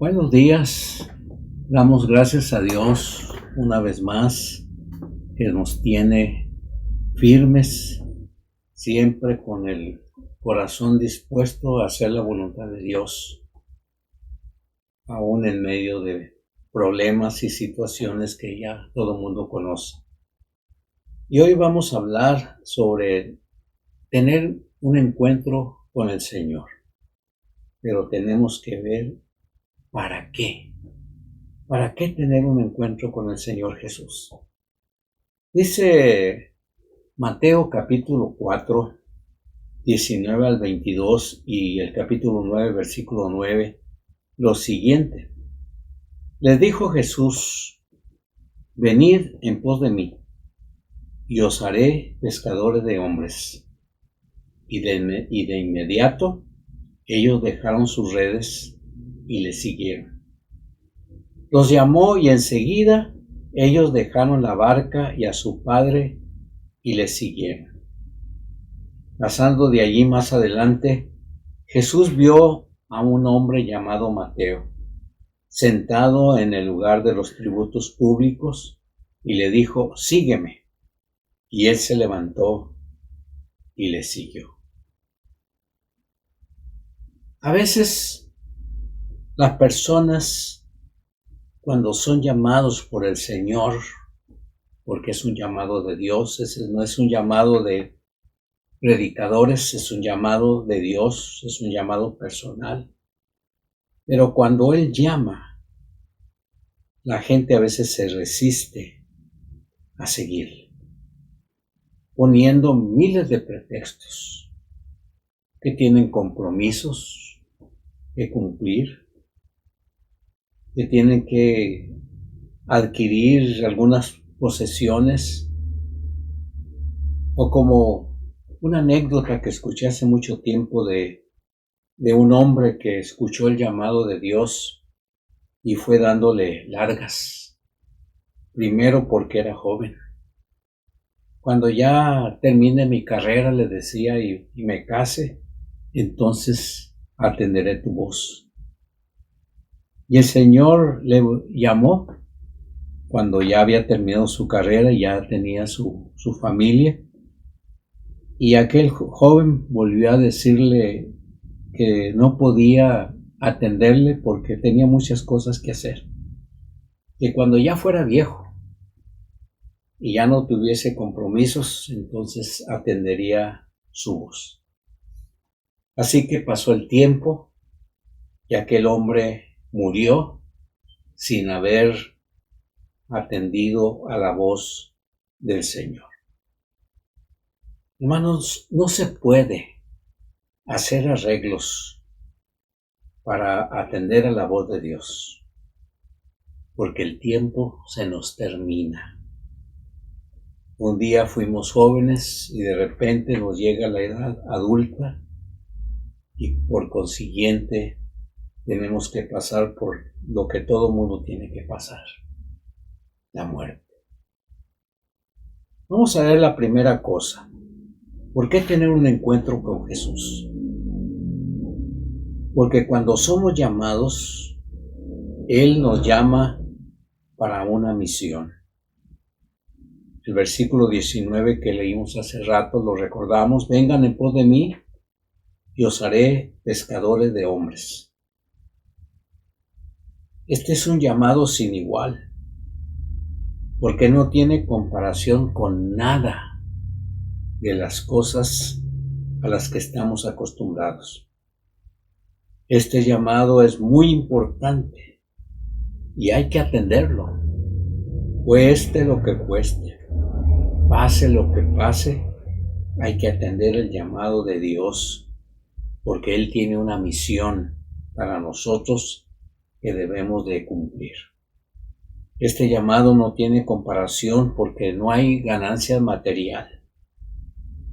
Buenos días, damos gracias a Dios una vez más que nos tiene firmes, siempre con el corazón dispuesto a hacer la voluntad de Dios, aún en medio de problemas y situaciones que ya todo el mundo conoce. Y hoy vamos a hablar sobre tener un encuentro con el Señor, pero tenemos que ver ¿para qué? ¿Para qué tener un encuentro con el Señor Jesús? Dice Mateo capítulo 4, 19 al 22 y el capítulo 9, versículo 9, lo siguiente. Les dijo Jesús: venid en pos de mí, y os haré pescadores de hombres. Y de inmediato ellos dejaron sus redes y le siguieron. Los llamó y enseguida ellos dejaron la barca y a su padre y le siguieron. Pasando de allí más adelante, Jesús vio a un hombre llamado Mateo, sentado en el lugar de los tributos públicos, y le dijo: sígueme. Y él se levantó y le siguió. A veces las personas, cuando son llamados por el Señor, porque es un llamado de Dios, no es un llamado de predicadores, es un llamado de Dios, es un llamado personal. Pero cuando Él llama, la gente a veces se resiste a seguir, poniendo miles de pretextos, que tienen compromisos que cumplir, que tienen que adquirir algunas posesiones, o como una anécdota que escuché hace mucho tiempo de un hombre que escuchó el llamado de Dios y fue dándole largas. Primero porque era joven. Cuando ya termine mi carrera, le decía, y me case, entonces atenderé tu voz. Y el Señor le llamó cuando ya había terminado su carrera y ya tenía su familia. Y aquel joven volvió a decirle que no podía atenderle porque tenía muchas cosas que hacer. Que cuando ya fuera viejo y ya no tuviese compromisos, entonces atendería su voz. Así que pasó el tiempo y aquel hombre murió sin haber atendido a la voz del Señor. Hermanos, no se puede hacer arreglos para atender a la voz de Dios, porque el tiempo se nos termina. Un día fuimos jóvenes y de repente nos llega la edad adulta y por consiguiente tenemos que pasar por lo que todo mundo tiene que pasar: la muerte. Vamos a ver la primera cosa. ¿Por qué tener un encuentro con Jesús? Porque cuando somos llamados, Él nos llama para una misión. El versículo 19 que leímos hace rato, lo recordamos: vengan en pos de mí y os haré pescadores de hombres. Este es un llamado sin igual, porque no tiene comparación con nada de las cosas a las que estamos acostumbrados. Este llamado es muy importante y hay que atenderlo, cueste lo que cueste, pase lo que pase. Hay que atender el llamado de Dios, porque Él tiene una misión para nosotros que debemos de cumplir. Este llamado no tiene comparación porque no hay ganancia material.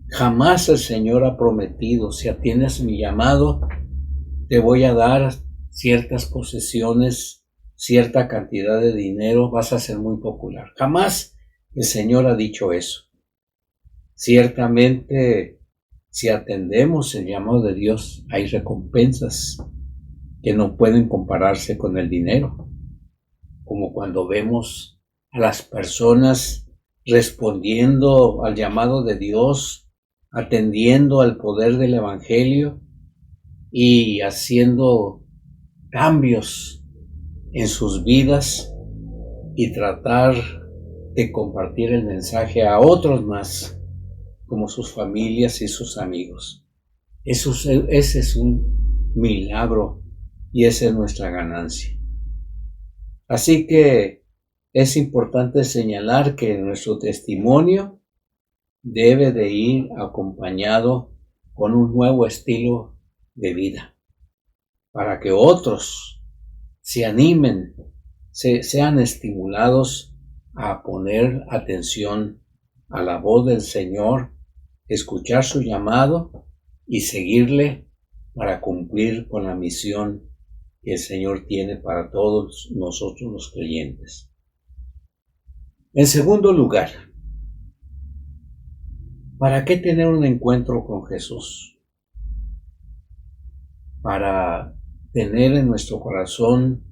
Jamás el Señor ha prometido: si atiendes mi llamado, te voy a dar ciertas posesiones, cierta cantidad de dinero, vas a ser muy popular. Jamás el Señor ha dicho eso. Ciertamente, si atendemos el llamado de Dios, hay recompensas que no pueden compararse con el dinero, como cuando vemos a las personas respondiendo al llamado de Dios, atendiendo al poder del Evangelio y haciendo cambios en sus vidas y tratar de compartir el mensaje a otros más, como sus familias y sus amigos. Ese es un milagro y esa es nuestra ganancia. Así que es importante señalar que nuestro testimonio debe de ir acompañado con un nuevo estilo de vida, para que otros se animen, sean estimulados a poner atención a la voz del Señor, escuchar su llamado y seguirle para cumplir con la misión que el Señor tiene para todos nosotros los creyentes. En segundo lugar, ¿para qué tener un encuentro con Jesús? Para tener en nuestro corazón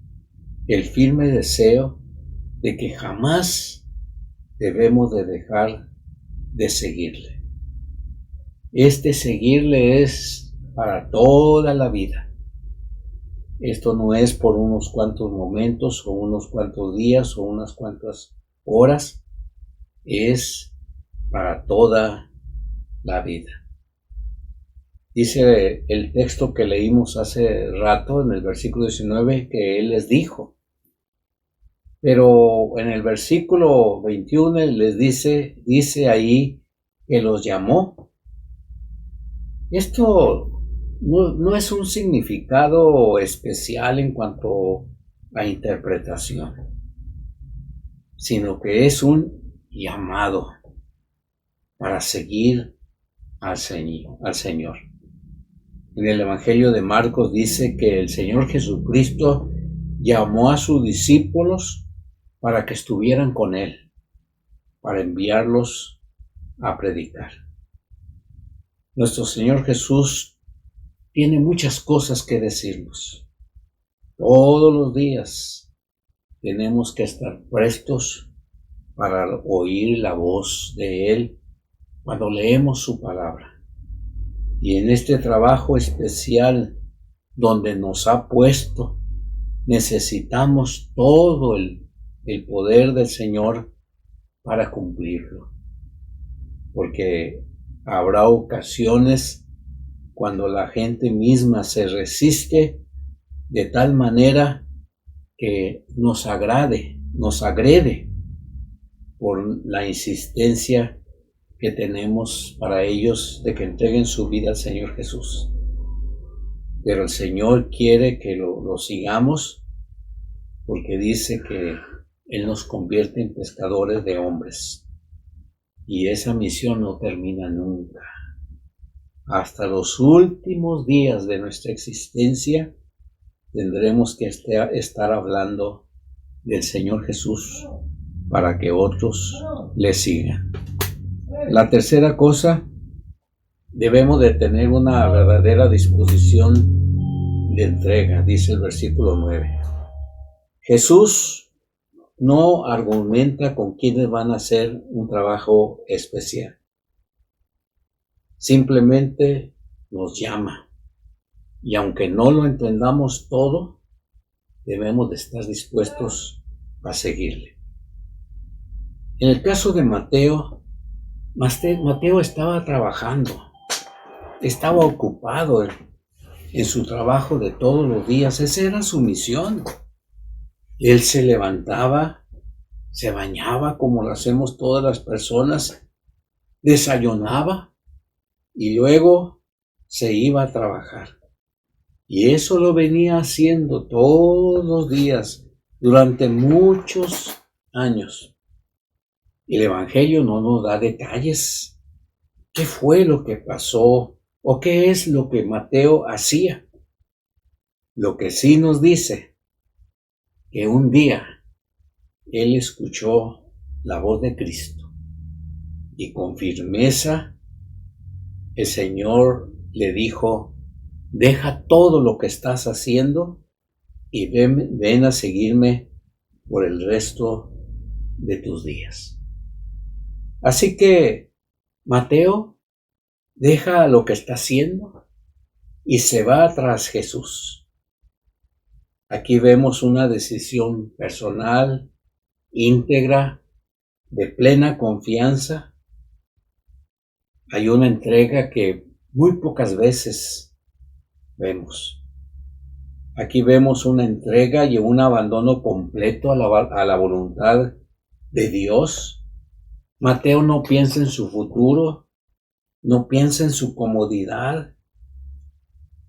el firme deseo de que jamás debemos de dejar de seguirle. Este seguirle es para toda la vida. Esto no es por unos cuantos momentos o unos cuantos días o unas cuantas horas, es para toda la vida. Dice el texto que leímos hace rato en el versículo 19 que Él les dijo. Pero en el versículo 21 les dice ahí que los llamó. Esto no es un significado especial en cuanto a interpretación, sino que es un llamado para seguir al Señor. En el Evangelio de Marcos dice que el Señor Jesucristo llamó a sus discípulos para que estuvieran con Él, para enviarlos a predicar. Nuestro Señor Jesús tiene muchas cosas que decirnos. Todos los días tenemos que estar prestos para oír la voz de Él cuando leemos su palabra. Y en este trabajo especial donde nos ha puesto, necesitamos todo el poder del Señor para cumplirlo. Porque habrá ocasiones cuando la gente misma se resiste de tal manera que nos agrede por la insistencia que tenemos para ellos de que entreguen su vida al Señor Jesús. Pero el Señor quiere que lo sigamos porque dice que Él nos convierte en pescadores de hombres. Y esa misión no termina nunca. Hasta los últimos días de nuestra existencia tendremos que estar hablando del Señor Jesús para que otros le sigan. La tercera cosa, debemos de tener una verdadera disposición de entrega, dice el versículo 9. Jesús no argumenta con quienes van a hacer un trabajo especial. Simplemente nos llama. Y aunque no lo entendamos todo, debemos de estar dispuestos a seguirle. En el caso de Mateo estaba trabajando, estaba ocupado en su trabajo de todos los días. Esa era su misión. Él se levantaba, se bañaba como lo hacemos todas las personas, desayunaba y luego se iba a trabajar. Y eso lo venía haciendo todos los días durante muchos años. Y el Evangelio no nos da detalles. ¿Qué fue lo que pasó? ¿O qué es lo que Mateo hacía? Lo que sí nos dice que un día él escuchó la voz de Cristo y con firmeza el Señor le dijo: deja todo lo que estás haciendo y ven a seguirme por el resto de tus días. Así que Mateo deja lo que está haciendo y se va tras Jesús. Aquí vemos una decisión personal, íntegra, de plena confianza. Hay una entrega que muy pocas veces vemos. Aquí vemos una entrega y un abandono completo a la voluntad de Dios. Mateo no piensa en su futuro, no piensa en su comodidad.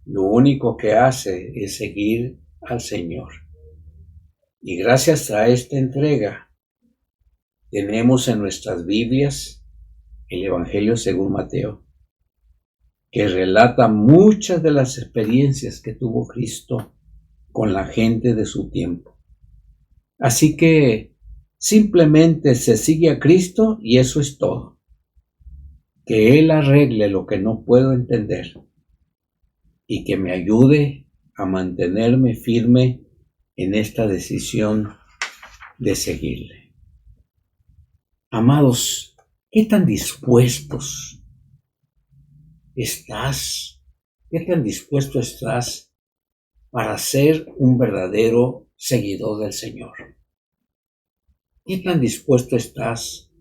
Lo único que hace es seguir al Señor. Y gracias a esta entrega, Tenemos en nuestras Biblias el Evangelio según Mateo, que relata muchas de las experiencias que tuvo Cristo con la gente de su tiempo. Así que simplemente se sigue a Cristo y eso es todo. Que Él arregle lo que no puedo entender y que me ayude a mantenerme firme en esta decisión de seguirle. Amados, ¿qué tan dispuestos estás? ¿Qué tan dispuesto estás para ser un verdadero seguidor del Señor? ¿Qué tan dispuesto estás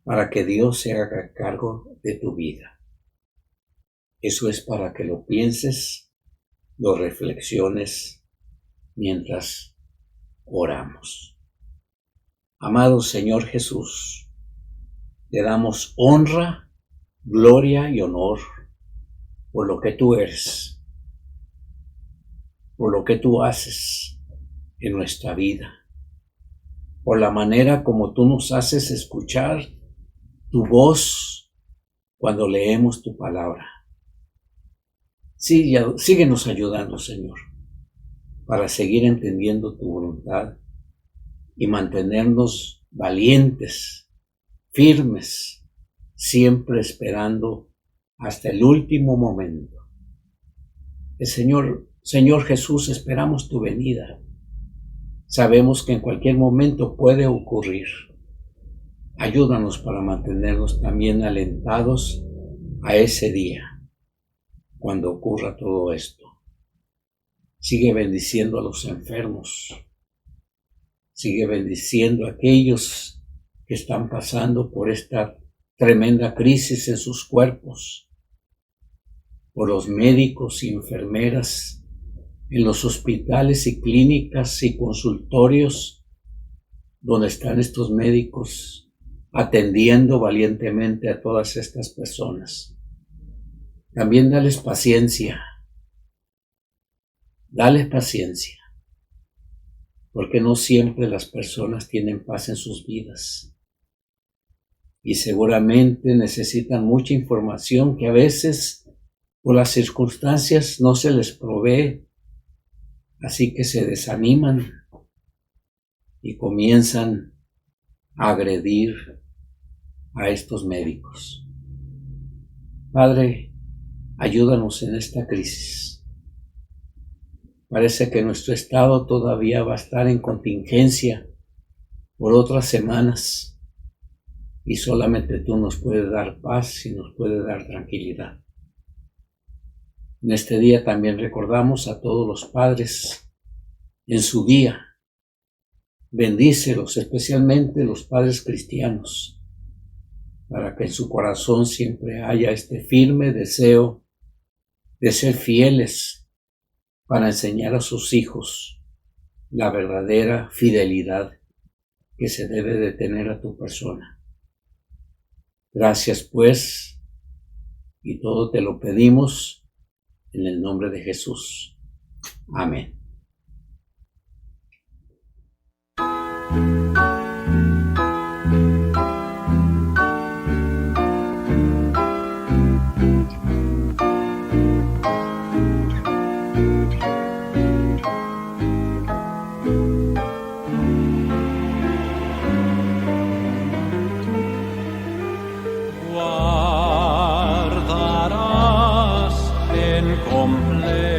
para que Dios se haga cargo de tu vida? Eso es para que lo pienses, lo reflexiones mientras oramos. Amado Señor Jesús, te damos honra, gloria y honor por lo que tú eres, por lo que tú haces en nuestra vida, por la manera como tú nos haces escuchar tu voz cuando leemos tu palabra. Síguenos ayudando, Señor, para seguir entendiendo tu voluntad y mantenernos valientes, firmes, siempre esperando hasta el último momento. Señor Jesús, esperamos tu venida. Sabemos que en cualquier momento puede ocurrir. Ayúdanos para mantenernos también alentados a ese día, cuando ocurra todo esto. Sigue bendiciendo a los enfermos. Sigue bendiciendo a aquellos que están pasando por esta tremenda crisis en sus cuerpos, por los médicos y enfermeras en los hospitales y clínicas y consultorios donde están estos médicos atendiendo valientemente a todas estas personas. También dales paciencia, porque no siempre las personas tienen paz en sus vidas y seguramente necesitan mucha información que a veces por las circunstancias no se les provee, así que se desaniman y comienzan a agredir a estos médicos. Padre, ayúdanos en esta crisis. Parece que nuestro estado todavía va a estar en contingencia por otras semanas y solamente tú nos puedes dar paz y nos puedes dar tranquilidad. En este día también recordamos a todos los padres en su día. Bendícelos, especialmente los padres cristianos, para que en su corazón siempre haya este firme deseo de ser fieles para enseñar a sus hijos la verdadera fidelidad que se debe de tener a tu persona. Gracias pues, y todo te lo pedimos en el nombre de Jesús. Amén.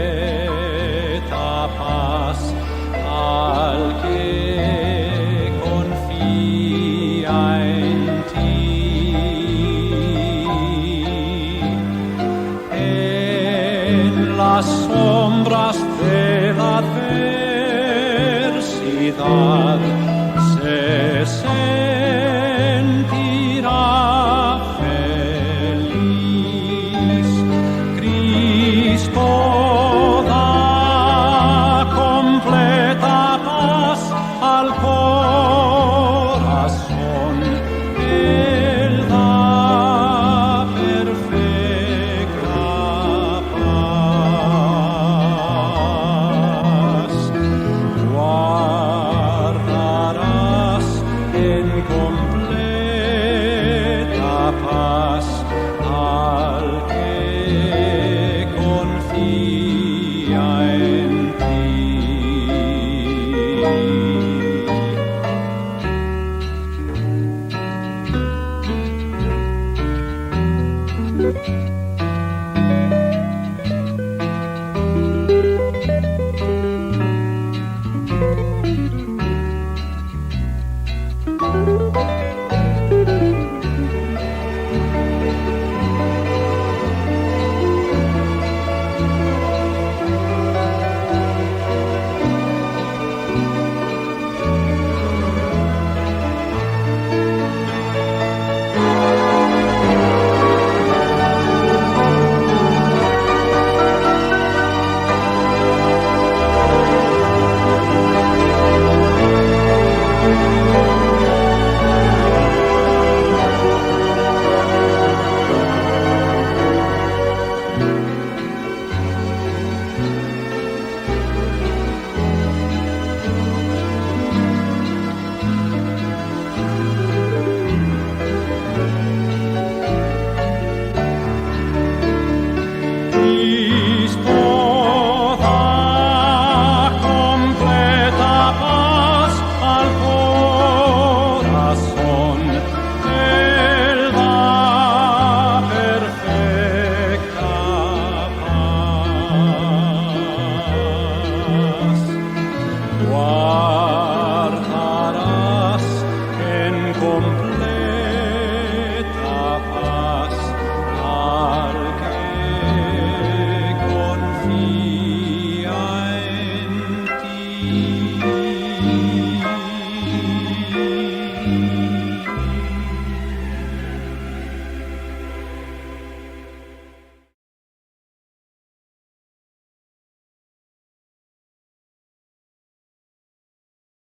Completa paz al que confía en ti. En las sombras de la adversidad se sentirá feliz. Cristo da completa paz al corazón. Él da perfecta paz. Guarda Cristo da completa paz al corazón, Él da perfecta paz. Guardarás en completa paz al que confía en ti.